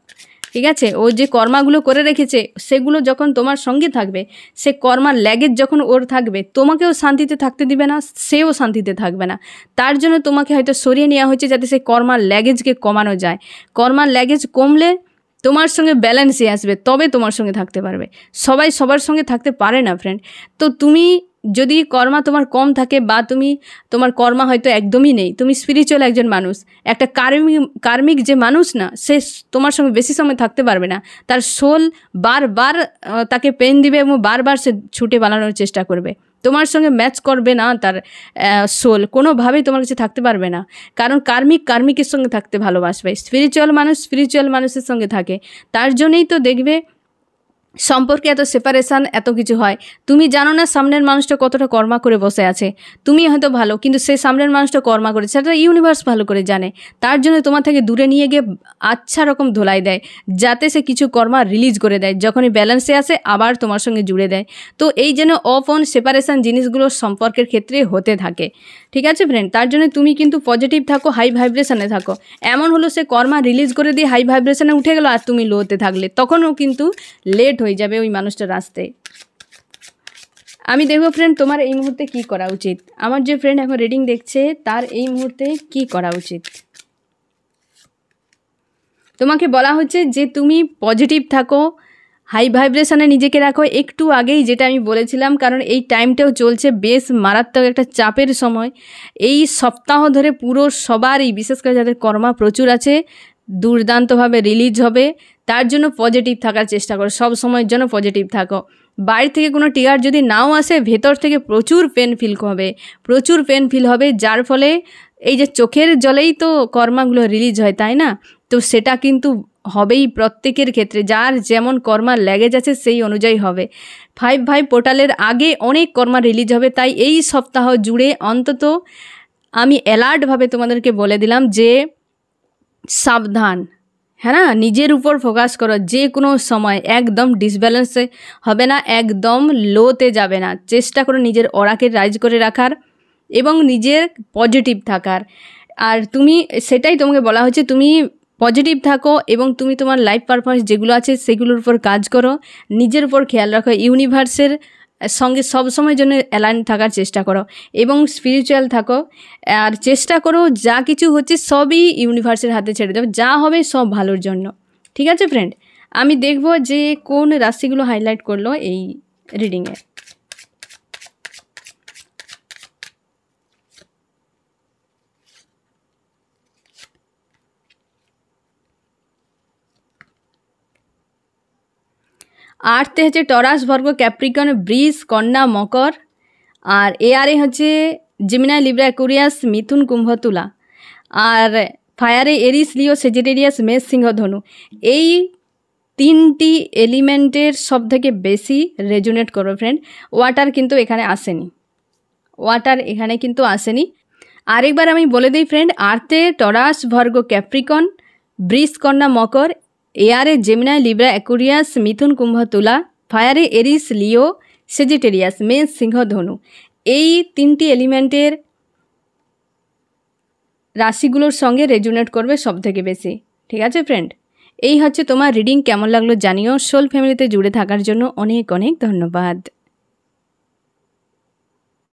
[SPEAKER 1] ঠিক আছে? ও যে কর্মাগুলো করে রেখেছে, সেগুলো যখন তোমার সঙ্গে থাকবে, সে কর্মার ল্যাগেজ যখন ওর থাকবে, তোমাকেও শান্তিতে থাকতে দিবে না, সেও শান্তিতে থাকবে না। তার জন্য তোমাকে হয়তো সরিয়ে নেওয়া হয়েছে, যাতে সেই কর্মার ল্যাগেজকে কমানো যায়। কর্মার ল্যাগেজ কমলে তোমার সঙ্গে ব্যালেন্সে আসবে, তবে তোমার সঙ্গে থাকতে পারবে। সবাই সবার সঙ্গে থাকতে পারে না ফ্রেন্ড। তো তুমি যদি কর্মা তোমার কম থাকে, বা তোমার কর্মা হয়তো একদমই নেই, তুমি স্পিরিচুয়াল একজন মানুষ, একটা কার্মিক যে মানুষ না, সে তোমার সঙ্গে বেশি সময় থাকতে পারবে না। তার সোল বারবার তাকে পেন দিবে, এবং বারবার সে ছুটে পালানোর চেষ্টা করবে। তোমার সঙ্গে ম্যাচ করবে না তার সোল, কোনোভাবেই তোমার কাছে থাকতে পারবে না। কারণ কার্মিকের সঙ্গে থাকতে ভালোবাসবে, স্পিরিচুয়াল মানুষের সঙ্গে থাকে। তার জন্যই তো দেখবে সম্পর্কে এত সেপারেশান, এত কিছু হয়। তুমি জানো না সামনের মানুষটা কতটা কর্মা করে বসে আছে। তুমি হয়তো ভালো, কিন্তু সেই সামনের মানুষটা কর্মা করে, সেটা ইউনিভার্স ভালো করে জানে। তার জন্য তোমার থেকে দূরে নিয়ে গিয়ে আচ্ছা রকম ধোলাই দেয়, যাতে সে কিছু কর্মা রিলিজ করে দেয়, যখনই ব্যালেন্সে আসে আবার তোমার সঙ্গে জুড়ে দেয়। তো এই যেন অফ অন সেপারেশান জিনিসগুলো সম্পর্কের ক্ষেত্রে হতে থাকে, ঠিক আছে ফ্রেন্ড? তার জন্য তুমি কিন্তু পজিটিভ থাকো, হাই ভাইব্রেশনে থাকো। এমন হলো সে কর্মা রিলিজ করে দিয়ে হাই ভাইব্রেশনে উঠে গেলো, আর তুমি লোতে থাকলে, তখনও কিন্তু লেট হয়ে যাবে ওই মানুষটার আসতে। আমি দেখবো ফ্রেন্ড তোমার এই মুহূর্তে কি করা উচিত। আমার যে ফ্রেন্ড এখন রিডিং দেখছে, তার এই মুহূর্তে কি করা উচিত। তোমাকে বলা হচ্ছে যে তুমি পজিটিভ থাকো, হাই ভাইব্রেশনে নিজেকে রাখো। একটু আগেই যেটা আমি বলেছিলাম, কারণ এই টাইমটাও চলছে বেশ মারাত্মক একটা চাপের সময়। এই সপ্তাহ ধরে পুরো সবারই, বিশেষ করে যাদের কর্মা প্রচুর আছে, দুর্দান্তভাবে রিলিজ হবে। তার জন্য পজিটিভ থাকার চেষ্টা করো, সব সময়ের জন্য পজিটিভ থাকো। বাইরে থেকে কোনো টিয়ার যদি নাও আসে, ভেতর থেকে প্রচুর পেন ফিল হবে, যার ফলে এই যে চোখের জলেই তো কর্মাগুলো রিলিজ হয়, তাই না? তো সেটা কিন্তু হবেই প্রত্যেকের ক্ষেত্রে, যার যেমন কর্মা লেগে যাচ্ছে সেই অনুযায়ী হবে। 5 পোর্টালের আগে অনেক কর্মা রিলিজ হবে, তাই এই সপ্তাহ জুড়ে অন্তত আমি অ্যালার্টভাবে তোমাদেরকে বলে দিলাম যে সাবধান, হ্যাঁ না, নিজের উপর ফোকাস করো। যে কোনো সময় একদম ডিসব্যালেন্সে হবে না, একদম লোতে যাবে না। চেষ্টা করো নিজের অরাকে রাইজ করে রাখার এবং নিজের পজিটিভ থাকার। আর তুমি, সেটাই তোমাকে বলা হচ্ছে, তুমি পজিটিভ থাকো এবং তুমি তোমার লাইফ পারপাস যেগুলো আছে সেগুলোর উপর কাজ করো, নিজের উপর খেয়াল রাখো, ইউনিভার্সের সঙ্গে সবসময়ের জন্য অ্যালাইন থাকার চেষ্টা করো এবং স্পিরিচুয়াল থাকো। আর চেষ্টা করো যা কিছু হচ্ছে সবই ইউনিভার্সের হাতে ছেড়ে দেবো, যা হবে সব ভালোর জন্য। ঠিক আছে ফ্রেন্ড, আমি দেখব যে কোন রাশিগুলো হাইলাইট করলো এই রিডিংয়ে। আর্থে হচ্ছে টরাস, ভার্গ, ক্যাপ্রিকন, বৃষ, কন্যা, মকর। আর এয়ারে হচ্ছে জেমিনাই, লিব্রা, অ্যাকুয়ারিয়াস, মিথুন, কুম্ভ, তুলা। আর ফায়ারে এরিস, লিও, সেজিটেরিয়াস, মেষ, সিংহ, ধনু। এই 3টি এলিমেন্টের সব থেকে বেশি রেজোনেট করো ফ্রেন্ড। ওয়াটার কিন্তু এখানে আসেনি। আরেকবার আমি বলে দিই ফ্রেন্ড, আর্থে টরাস, ভার্গ, ক্যাপ্রিকন, বৃষ, কন্যা, মকর। এয়ারে জেমিনাই, লিব্রা, অ্যাকুয়ারিয়াস, মিথুন, কুম্ভ, তুলা। ফায়ারে এরিস, লিও, সেজিটেরিয়াস, মেষ, সিংহ, ধনু। এই 3টি এলিমেন্টের রাশিগুলোর সঙ্গে রেজোনেট করবে সব থেকে বেশি। ঠিক আছে ফ্রেন্ড, এই হচ্ছে তোমার রিডিং। কেমন লাগলো জানিও। সোল ফ্যামিলিতে জুড়ে থাকার জন্য অনেক অনেক ধন্যবাদ।